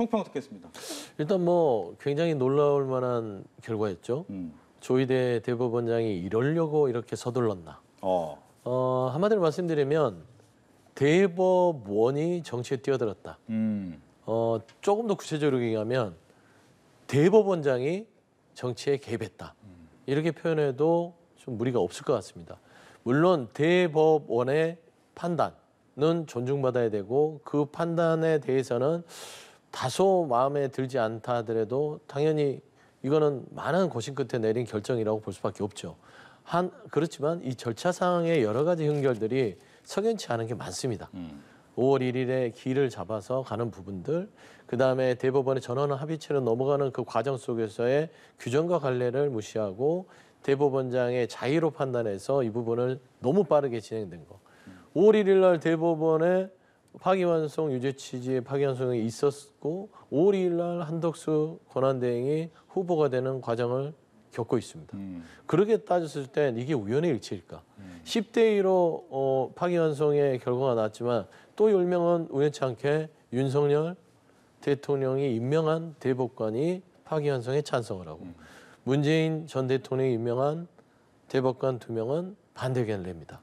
총평 듣겠습니다. 일단 뭐 굉장히 놀라울 만한 결과였죠. 조희대 대법원장이 이러려고 이렇게 서둘렀나. 한마디로 말씀드리면 대법원이 정치에 뛰어들었다. 조금 더 구체적으로 얘기하면 대법원장이 정치에 개입했다. 이렇게 표현해도 좀 무리가 없을 것 같습니다. 물론 대법원의 판단은 존중받아야 되고 그 판단에 대해서는 다소 마음에 들지 않다 하더라도 당연히 이거는 많은 고심 끝에 내린 결정이라고 볼 수밖에 없죠. 그렇지만 이 절차상의 여러 가지 흥결들이 석연치 않은 게 많습니다. 5월 1일에 기일을 잡아서 가는 부분들, 그다음에 대법원의 전원 합의체로 넘어가는 그 과정 속에서의 규정과 관례를 무시하고 대법원장의 자의로 판단해서 이 부분을 너무 빠르게 진행된 거. 5월 1일 날 대법원에 파기환송 유죄 취지의 파기환송이 있었고 5월 2일 날 한덕수 권한대행이 후보가 되는 과정을 겪고 있습니다. 그렇게 따졌을 땐 이게 우연의 일치일까? 10대 1로 파기환송의 결과가 나왔지만 또 10명은 우연치 않게 윤석열 대통령이 임명한 대법관이 파기환송에 찬성을 하고 문재인 전 대통령이 임명한 대법관 2명은 반대 의견을 냅니다.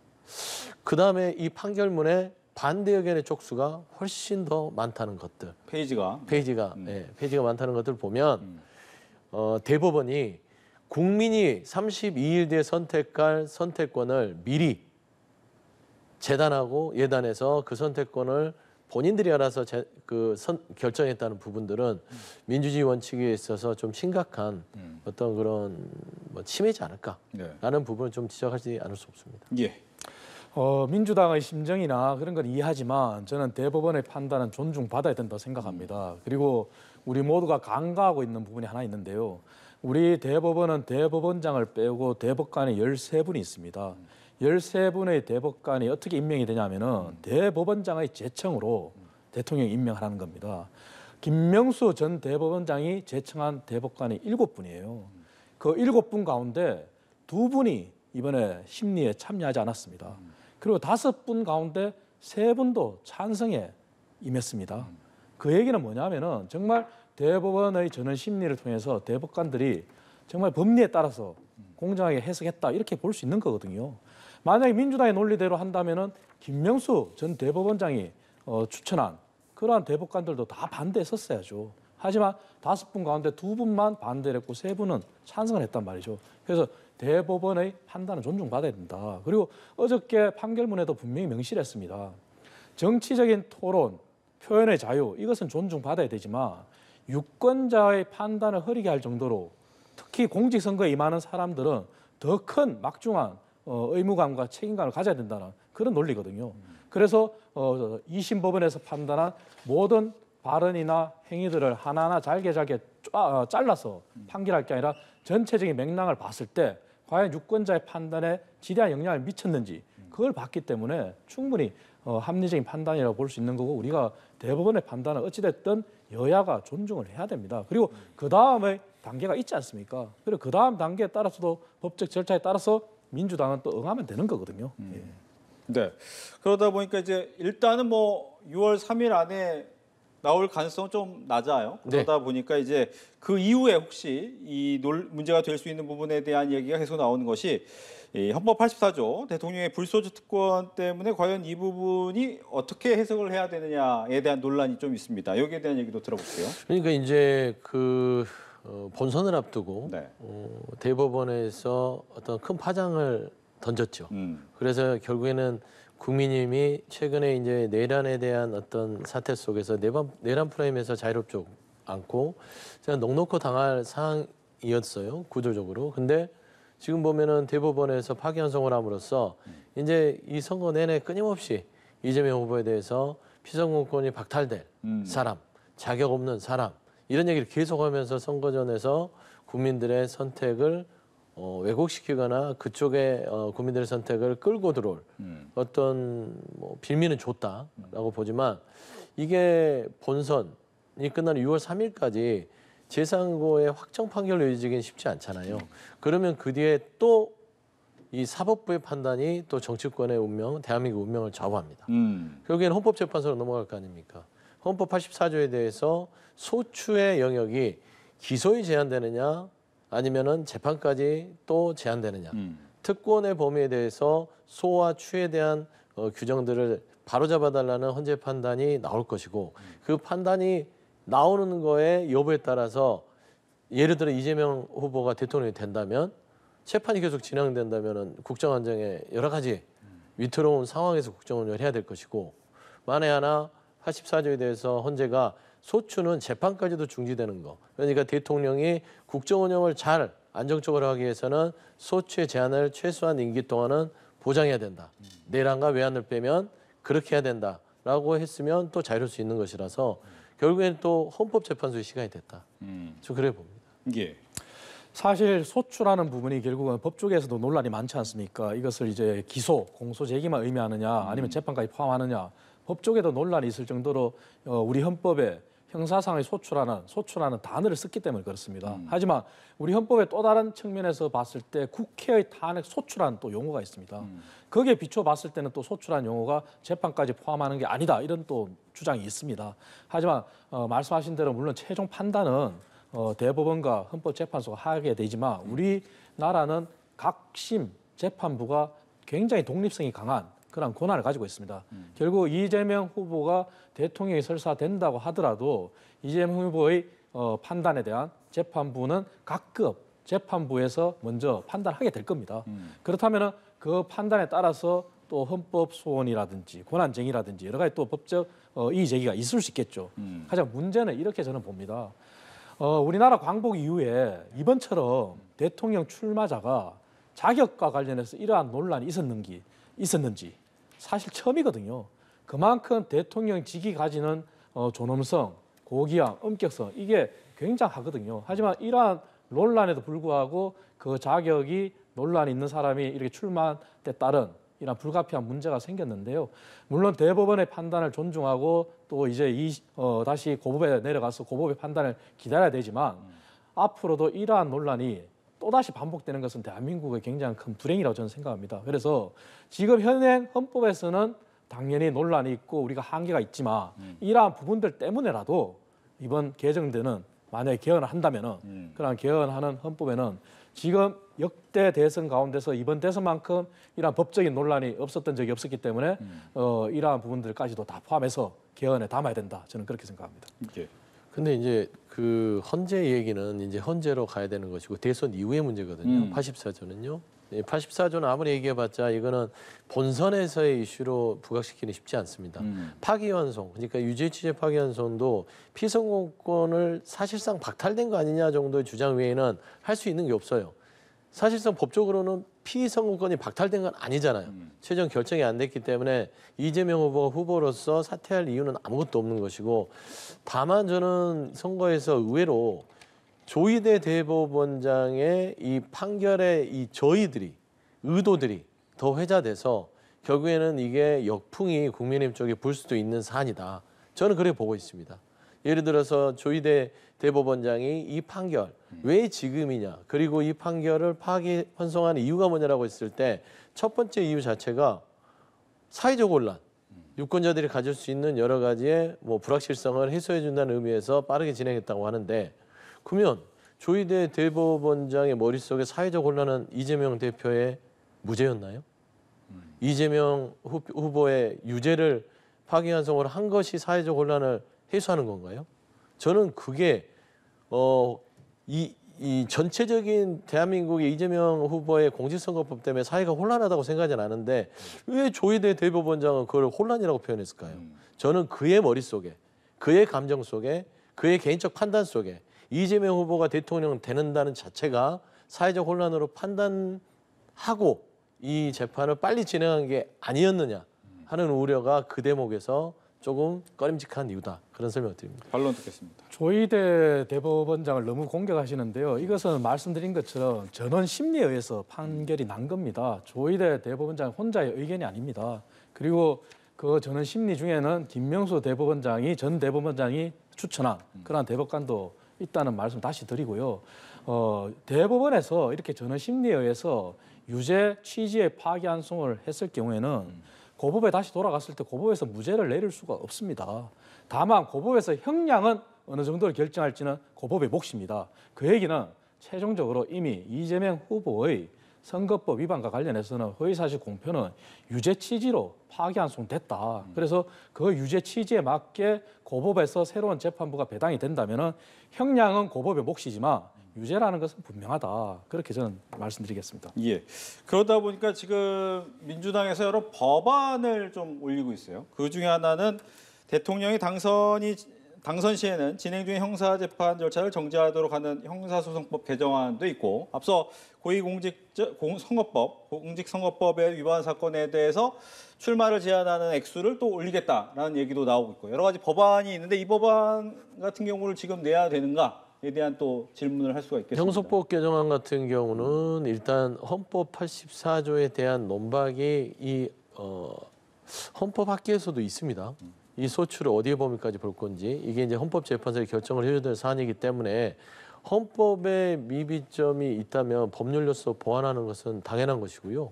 그다음에 이 판결문에 반대 의견의 쪽수가 훨씬 더 많다는 것들. 페이지가 많다는 것들을 보면 대법원이 국민이 32일 뒤에 선택할 선택권을 미리 재단하고 예단해서 그 선택권을 본인들이 알아서 결정했다는 부분들은 민주주의 원칙에 있어서 좀 심각한 어떤 그런 침해지 않을까라는 부분을 좀 지적하지 않을 수 없습니다. 예. 민주당의 심정이나 그런 건 이해하지만 저는 대법원의 판단은 존중받아야 된다고 생각합니다. 그리고 우리 모두가 간과하고 있는 부분이 하나 있는데요. 우리 대법원은 대법원장을 빼고 대법관이 13분이 있습니다. 13분의 대법관이 어떻게 임명이 되냐면은 대법원장의 제청으로 대통령이 임명하는 겁니다. 김명수 전 대법원장이 제청한 대법관이 7분이에요. 그 7분 가운데 2분이 이번에 심리에 참여하지 않았습니다. 그리고 5분 가운데 3분도 찬성에 임했습니다. 그 얘기는 뭐냐면은 정말 대법원의 전원 심리를 통해서 대법관들이 정말 법리에 따라서 공정하게 해석했다 이렇게 볼 수 있는 거거든요. 만약에 민주당의 논리대로 한다면은 김명수 전 대법원장이 추천한 그러한 대법관들도 다 반대했었어야죠. 하지만 5분 가운데 2분만 반대를 했고 3분은 찬성을 했단 말이죠. 그래서 대법원의 판단은 존중받아야 된다. 그리고 어저께 판결문에도 분명히 명시를 했습니다. 정치적인 토론, 표현의 자유 이것은 존중받아야 되지만 유권자의 판단을 흐리게 할 정도로 특히 공직선거에 임하는 사람들은 더 큰 막중한 의무감과 책임감을 가져야 된다는 그런 논리거든요. 그래서 2심 법원에서 판단한 모든 발언이나 행위들을 하나하나 잘게 잘라서 판결할 게 아니라 전체적인 맥락을 봤을 때 과연 유권자의 판단에 지대한 영향을 미쳤는지 그걸 봤기 때문에 충분히 합리적인 판단이라고 볼 수 있는 거고 우리가 대법원의 판단은 어찌됐든 여야가 존중을 해야 됩니다. 그리고 그 다음에 단계가 있지 않습니까? 그리고 그 다음 단계에 따라서도 법적 절차에 따라서 민주당은 또 응하면 되는 거거든요. 예. 네. 그러다 보니까 이제 일단은 뭐 6월 3일 안에 나올 가능성은 좀 낮아요. 그러다 보니까 이제 그 이후에 혹시 이 문제가 될 수 있는 부분에 대한 얘기가 계속 나오는 것이 이 헌법 84조 대통령의 불소추 특권 때문에 과연 이 부분이 어떻게 해석을 해야 되느냐에 대한 논란이 좀 있습니다. 여기에 대한 얘기도 들어볼게요. 그러니까 이제 그 본선을 앞두고 대법원에서 어떤 큰 파장을 던졌죠. 그래서 결국에는 국민의힘이 최근에 이제 내란에 대한 어떤 사태 속에서 내란 프레임에서 자유롭지 않고 제가 넉넉히 당할 상황이었어요. 구조적으로. 근데 지금 보면은 대법원에서 파기환송을 함으로써 이제 이 선거 내내 끊임없이 이재명 후보에 대해서 피선거권이 박탈될 사람, 자격 없는 사람 이런 얘기를 계속하면서 선거전에서 국민들의 선택을 왜곡시키거나 그쪽에 국민들의 선택을 끌고 들어올 어떤 빌미는 줬다라고 보지만 이게 본선이 끝나는 6월 3일까지 제3고의 확정 판결로 이어지기는 쉽지 않잖아요. 그러면 그 뒤에 또 이 사법부의 판단이 또 정치권의 운명, 대한민국 운명을 좌우합니다. 결국에는 헌법재판소로 넘어갈 거 아닙니까? 헌법 84조에 대해서 소추의 영역이 기소에 제한되느냐 아니면은 재판까지 또 제한되느냐. 특권의 범위에 대해서 소와 추에 대한 규정들을 바로잡아달라는 헌재 판단이 나올 것이고 그 판단이 나오는 거에 여부에 따라서 예를 들어 이재명 후보가 대통령이 된다면 재판이 계속 진행된다면은 국정원장에 여러 가지 위태로운 상황에서 국정운영을 해야 될 것이고 만에 하나 84조에 대해서 헌재가 소추는 재판까지도 중지되는 거. 그러니까 대통령이 국정운영을 잘 안정적으로 하기 위해서는 소추의 제한을 최소한 임기 동안은 보장해야 된다. 내란과 외환을 빼면 그렇게 해야 된다라고 했으면 또 자유로울 수 있는 것이라서 결국에는 또 헌법재판소의 시간이 됐다. 저 그래 봅니다. 예. 사실 소추라는 부분이 결국은 법조계에서도 논란이 많지 않습니까? 이것을 이제 기소, 공소 제기만 의미하느냐 아니면 재판까지 포함하느냐 법조계도 논란이 있을 정도로 우리 헌법에 형사상의 소추라는 단어를 썼기 때문에 그렇습니다. 하지만 우리 헌법의 또 다른 측면에서 봤을 때 국회의 탄핵 소추라는 또 용어가 있습니다. 거기에 비춰 봤을 때는 또 소추라는 용어가 재판까지 포함하는 게 아니다 이런 또 주장이 있습니다. 하지만 말씀하신 대로 물론 최종 판단은 대법원과 헌법재판소가 하게 되지만 우리나라는 각심 재판부가 굉장히 독립성이 강한 그런 권한을 가지고 있습니다. 결국 이재명 후보가 대통령이 설사된다고 하더라도 이재명 후보의 판단에 대한 재판부는 각급 재판부에서 먼저 판단하게 될 겁니다. 그렇다면 그 판단에 따라서 또 헌법 소원이라든지 권한쟁의라든지 여러 가지 또 법적 이의 제기가 있을 수 있겠죠. 하지만 문제는 이렇게 저는 봅니다. 우리나라 광복 이후에 이번처럼 대통령 출마자가 자격과 관련해서 이러한 논란이 있었는지 사실 처음이거든요. 그만큼 대통령직이 가지는 존엄성, 고귀함, 엄격성 이게 굉장하거든요. 하지만 이러한 논란에도 불구하고 그 자격이 논란이 있는 사람이 이렇게 출마한 데 따른 이런 불가피한 문제가 생겼는데요. 물론 대법원의 판단을 존중하고 또 이제 다시 고법에 내려가서 고법의 판단을 기다려야 되지만 앞으로도 이러한 논란이 또다시 반복되는 것은 대한민국의 굉장히 큰 불행이라고 저는 생각합니다. 그래서 지금 현행 헌법에서는 당연히 논란이 있고 우리가 한계가 있지만 이러한 부분들 때문에라도 이번 개정되는 만약에 개헌을 한다면은 그러한 개헌하는 헌법에는 지금 역대 대선 가운데서 이번 대선만큼 이러한 법적인 논란이 없었던 적이 없었기 때문에 이러한 부분들까지도 다 포함해서 개헌에 담아야 된다. 저는 그렇게 생각합니다. 예. 근데 이제 그 헌재 얘기는 이제 헌재로 가야 되는 것이고 대선 이후의 문제거든요. 84조는요. 84조는 아무리 얘기해봤자 이거는 본선에서의 이슈로 부각시키기 쉽지 않습니다. 파기환송, 그러니까 유죄 취재 파기환송도 피선거권을 사실상 박탈된 거 아니냐 정도의 주장 외에는 할 수 있는 게 없어요. 사실상 법적으로는 피선거권이 박탈된 건 아니잖아요. 최종 결정이 안 됐기 때문에 이재명 후보가 후보로서 사퇴할 이유는 아무것도 없는 것이고 다만 저는 선거에서 의외로 조희대 대법원장의 이 판결의 이 저희들이 의도들이 더 회자돼서 결국에는 이게 역풍이 국민의힘 쪽에 불 수도 있는 사안이다. 저는 그렇게 보고 있습니다. 예를 들어서 조희대 대법원장이 이 판결 왜 지금이냐 그리고 이 판결을 파기환송하는 이유가 뭐냐라고 했을 때 첫 번째 이유 자체가 사회적 혼란, 유권자들이 가질 수 있는 여러 가지의 뭐 불확실성을 해소해 준다는 의미에서 빠르게 진행했다고 하는데 그러면 조희대 대법원장의 머릿속에 사회적 혼란은 이재명 대표의 무죄였나요? 이재명 후보의 유죄를 파기환송을 한 것이 사회적 혼란을 해소하는 건가요? 저는 그게 이 전체적인 대한민국의 이재명 후보의 공직선거법 때문에 사회가 혼란하다고 생각하지는 않은데 왜 조희대 대법원장은 그걸 혼란이라고 표현했을까요? 저는 그의 머릿속에, 그의 감정 속에, 그의 개인적 판단 속에 이재명 후보가 대통령 되는다는 자체가 사회적 혼란으로 판단하고 이 재판을 빨리 진행한 게 아니었느냐 하는 우려가 그 대목에서 조금 꺼림직한 이유다. 그런 설명을 드립니다. 반론 듣겠습니다. 조희대 대법원장을 너무 공격하시는데요. 이것은 말씀드린 것처럼 전원 심리에 의해서 판결이 난 겁니다. 조희대 대법원장 혼자의 의견이 아닙니다. 그리고 그 전원 심리 중에는 김명수 대법원장이 전 대법원장이 추천한 그러한 대법관도 있다는 말씀 다시 드리고요. 대법원에서 이렇게 전원 심리에 의해서 유죄 취지의 파기환송을 했을 경우에는 고법에 다시 돌아갔을 때 고법에서 무죄를 내릴 수가 없습니다. 다만 고법에서 형량은 어느 정도를 결정할지는 고법의 몫입니다. 그 얘기는 최종적으로 이미 이재명 후보의 선거법 위반과 관련해서는 허위사실 공표는 유죄 취지로 파기환송됐다. 그래서 그 유죄 취지에 맞게 고법에서 새로운 재판부가 배당이 된다면은 형량은 고법의 몫이지만 유죄라는 것은 분명하다. 그렇게 저는 말씀드리겠습니다. 예. 그러다 보니까 지금 민주당에서 여러 법안을 좀 올리고 있어요. 그 중에 하나는 대통령이 당선 시에는 진행 중인 형사재판 절차를 정지하도록 하는 형사소송법 개정안도 있고, 앞서 공직선거법의 위반 사건에 대해서 출마를 제한하는 액수를 또 올리겠다라는 얘기도 나오고 있고, 여러 가지 법안이 있는데 이 법안 같은 경우를 지금 내야 되는가에 대한 또 질문을 할 수가 있겠습니다. 형소법 개정안 같은 경우는 일단 헌법 84조에 대한 논박이 이 헌법 학계에서도 있습니다. 이 소추를 어디에 범위까지 볼 건지 이게 이제 헌법재판소의 결정을 해줘야 될 사안이기 때문에 헌법에 미비점이 있다면 법률로서 보완하는 것은 당연한 것이고요.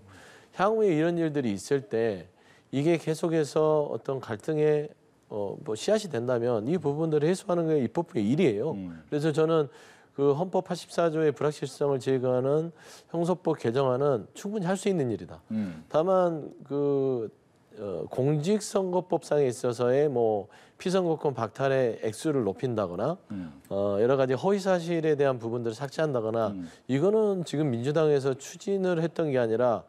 향후에 이런 일들이 있을 때 이게 계속해서 어떤 갈등의 뭐 씨앗이 된다면 이 부분들을 해소하는 게 입법부의 일이에요. 그래서 저는 그 헌법 84조의 불확실성을 제거하는 형소법 개정안은 충분히 할 수 있는 일이다. 다만 그 공직선거법상에 있어서의 뭐 피선거권 박탈의 액수를 높인다거나 여러 가지 허위 사실에 대한 부분들을 삭제한다거나 이거는 지금 민주당에서 추진을 했던 게 아니라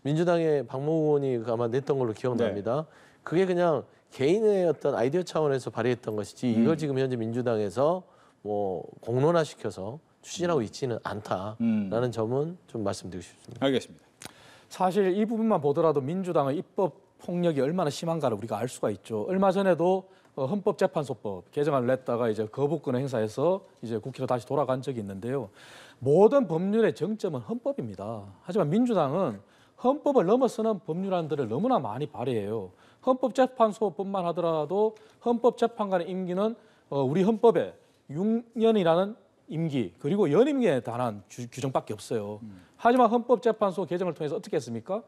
민주당의 박모 의원이 아마 냈던 걸로 기억납니다. 네. 그게 그냥 개인의 어떤 아이디어 차원에서 발의했던 것이지 이걸 지금 현재 민주당에서 뭐 공론화시켜서 추진하고 있지는 않다라는 점은 좀 말씀드리고 싶습니다. 알겠습니다. 사실 이 부분만 보더라도 민주당의 입법 폭력이 얼마나 심한가를 우리가 알 수가 있죠. 얼마 전에도 헌법재판소법 개정안을 냈다가 이제 거부권을 행사해서 이제 국회로 다시 돌아간 적이 있는데요. 모든 법률의 정점은 헌법입니다. 하지만 민주당은 헌법을 넘어서는 법률안들을 너무나 많이 발의해요. 헌법재판소법만 하더라도 헌법재판관의 임기는 우리 헌법에 6년이라는 임기 그리고 연임기에 관한 규정밖에 없어요. 하지만 헌법재판소 개정을 통해서 어떻게 했습니까?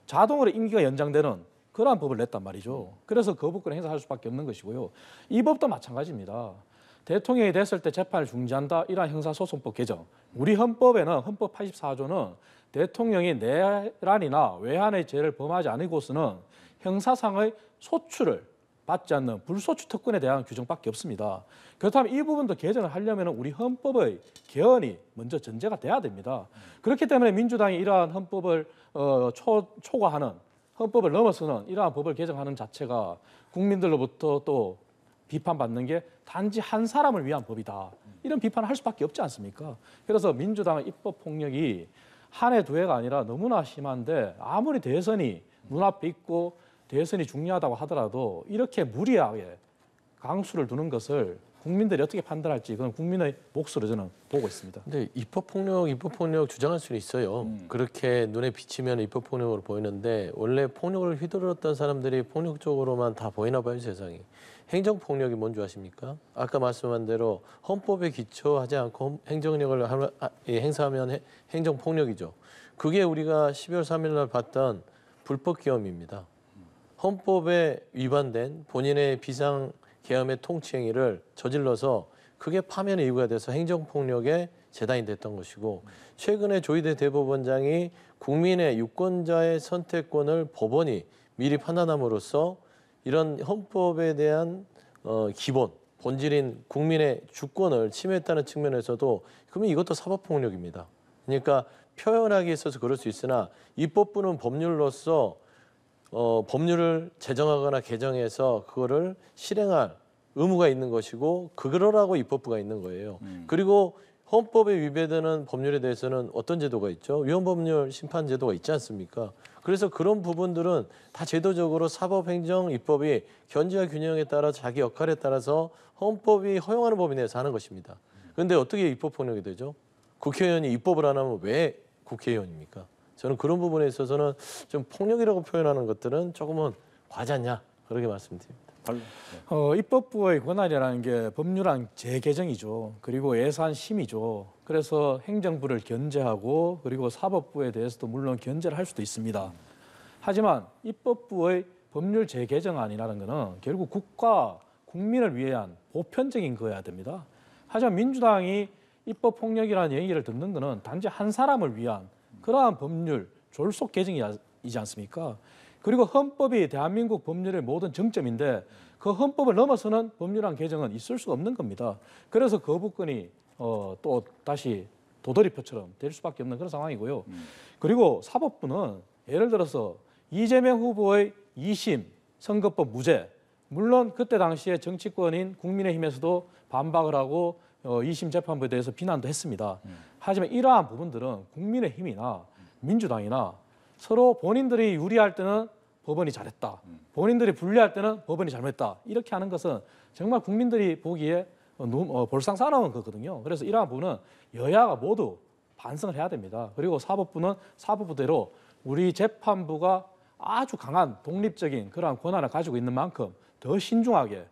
자동으로 임기가 연장되는 그러한 법을 냈단 말이죠. 그래서 거부권 행사할 수밖에 없는 것이고요. 이 법도 마찬가지입니다. 대통령이 됐을 때 재판을 중지한다 이러한 형사소송법 개정. 우리 헌법에는 헌법 84조는 대통령이 내란이나 외환의 죄를 범하지 않고서는 형사상의 소추를 받지 않는 불소추 특권에 대한 규정밖에 없습니다. 그렇다면 이 부분도 개정을 하려면 우리 헌법의 개헌이 먼저 전제가 돼야 됩니다. 그렇기 때문에 민주당이 이러한 헌법을 초과하는 헌법을 넘어서는 이러한 법을 개정하는 자체가 국민들로부터 또 비판받는 게 단지 한 사람을 위한 법이다. 이런 비판을 할 수밖에 없지 않습니까? 그래서 민주당의 입법 폭력이 한 해 두 해가 아니라 너무나 심한데 아무리 대선이 눈앞에 있고 대선이 중요하다고 하더라도 이렇게 무리하게 강수를 두는 것을 국민들이 어떻게 판단할지 그건 국민의 몫으로 저는 보고 있습니다. 근데 입법 폭력 주장할 수는 있어요. 그렇게 눈에 비치면 입법 폭력으로 보이는데 원래 폭력을 휘두르던 사람들이 폭력적으로만 다 보이나 봐요, 세상이. 행정 폭력이 뭔지 아십니까? 아까 말씀한 대로 헌법에 기초하지 않고 행정력을 행사하면 행정 폭력이죠. 그게 우리가 12월 3일 날 봤던 불법 계엄입니다. 헌법에 위반된 본인의 비상 계엄의 통치 행위를 저질러서 그게 파면의 이유가 돼서 행정폭력의 재단이 됐던 것이고 최근에 조희대 대법원장이 국민의 유권자의 선택권을 법원이 미리 판단함으로써 이런 헌법에 대한 기본, 본질인 국민의 주권을 침해했다는 측면에서도 그러면 이것도 사법폭력입니다. 그러니까 표현하기에 있어서 그럴 수 있으나 입법부는 법률로서 법률을 제정하거나 개정해서 그거를 실행할 의무가 있는 것이고 그러라고 입법부가 있는 거예요. 그리고 헌법에 위배되는 법률에 대해서는 어떤 제도가 있죠? 위헌법률 심판 제도가 있지 않습니까? 그래서 그런 부분들은 다 제도적으로 사법행정 입법이 견제와 균형에 따라 자기 역할에 따라서 헌법이 허용하는 법에 대해서 하는 것입니다. 그런데 어떻게 입법 폭력이 되죠? 국회의원이 입법을 안 하면 왜 국회의원입니까? 저는 그런 부분에 있어서는 좀 폭력이라고 표현하는 것들은 조금은 과하지 않냐 그렇게 말씀드립니다. 입법부의 권한이라는 게 법률안 재개정이죠. 그리고 예산심의죠. 그래서 행정부를 견제하고 그리고 사법부에 대해서도 물론 견제를 할 수도 있습니다. 하지만 입법부의 법률 재개정안이라는 거는 결국 국가 국민을 위한 보편적인 거여야 됩니다. 하지만 민주당이 입법 폭력이라는 얘기를 듣는 거는 단지 한 사람을 위한 그러한 법률 졸속 개정이지 않습니까? 그리고 헌법이 대한민국 법률의 모든 정점인데 그 헌법을 넘어서는 법률안 개정은 있을 수가 없는 겁니다. 그래서 거부권이 또 다시 도돌이표처럼 될 수밖에 없는 그런 상황이고요. 그리고 사법부는 예를 들어서 이재명 후보의 2심 선거법 무죄, 물론 그때 당시에 정치권인 국민의힘에서도 반박을 하고 2심 재판부에 대해서 비난도 했습니다. 하지만 이러한 부분들은 국민의힘이나 민주당이나 서로 본인들이 유리할 때는 법원이 잘했다, 본인들이 불리할 때는 법원이 잘못했다, 이렇게 하는 것은 정말 국민들이 보기에 볼상사나운 거거든요. 그래서 이러한 부분은 여야가 모두 반성을 해야 됩니다. 그리고 사법부는 사법부대로 우리 재판부가 아주 강한 독립적인 그러한 권한을 가지고 있는 만큼 더 신중하게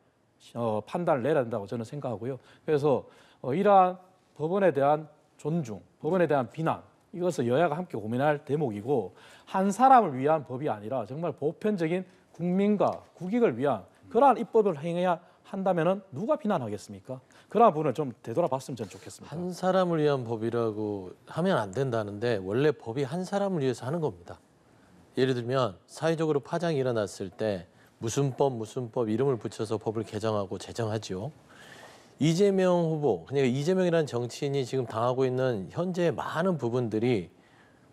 판단을 내야 된다고 저는 생각하고요. 그래서 이러한 법원에 대한 존중, 법원에 대한 비난, 이것을 여야가 함께 고민할 대목이고 한 사람을 위한 법이 아니라 정말 보편적인 국민과 국익을 위한 그러한 입법을 행해야 한다면은 누가 비난하겠습니까? 그러한 부분을 좀 되돌아봤으면 저는 좋겠습니다. 한 사람을 위한 법이라고 하면 안 된다는데 원래 법이 한 사람을 위해서 하는 겁니다. 예를 들면 사회적으로 파장이 일어났을 때 무슨 법 이름을 붙여서 법을 개정하고 제정하죠. 이재명 후보, 그러니까 이재명이라는 정치인이 지금 당하고 있는 현재 많은 부분들이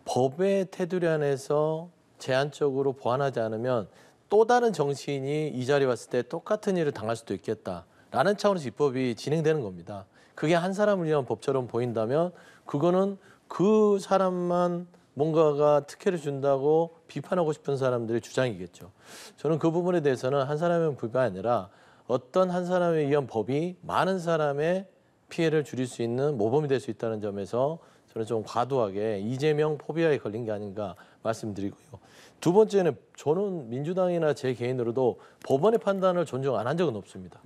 법의 테두리 안에서 제한적으로 보완하지 않으면 또 다른 정치인이 이 자리에 왔을 때 똑같은 일을 당할 수도 있겠다라는 차원에서 입법이 진행되는 겁니다. 그게 한 사람을 위한 법처럼 보인다면 그거는 그 사람만 뭔가가 특혜를 준다고 비판하고 싶은 사람들의 주장이겠죠. 저는 그 부분에 대해서는 한 사람의 법이 아니라 어떤 한 사람에 의한 법이 많은 사람의 피해를 줄일 수 있는 모범이 될 수 있다는 점에서 저는 좀 과도하게 이재명 포비아에 걸린 게 아닌가 말씀드리고요. 두 번째는 저는 민주당이나 제 개인으로도 법원의 판단을 존중 안 한 적은 없습니다.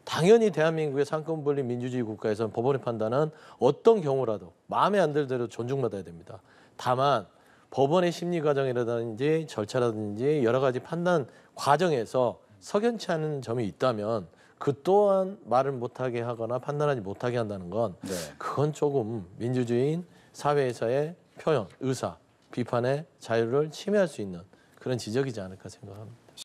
당연히 대한민국의 상권분립 민주주의 국가에서는 법원의 판단은 어떤 경우라도 마음에 안 들 대로 존중받아야 됩니다. 다만 법원의 심리 과정이라든지 절차라든지 여러 가지 판단 과정에서 석연치 않은 점이 있다면 그 또한 말을 못하게 하거나 판단하지 못하게 한다는 건 그건 조금 민주주의인 사회에서의 표현, 의사, 비판의 자유를 침해할 수 있는 그런 지적이지 않을까 생각합니다.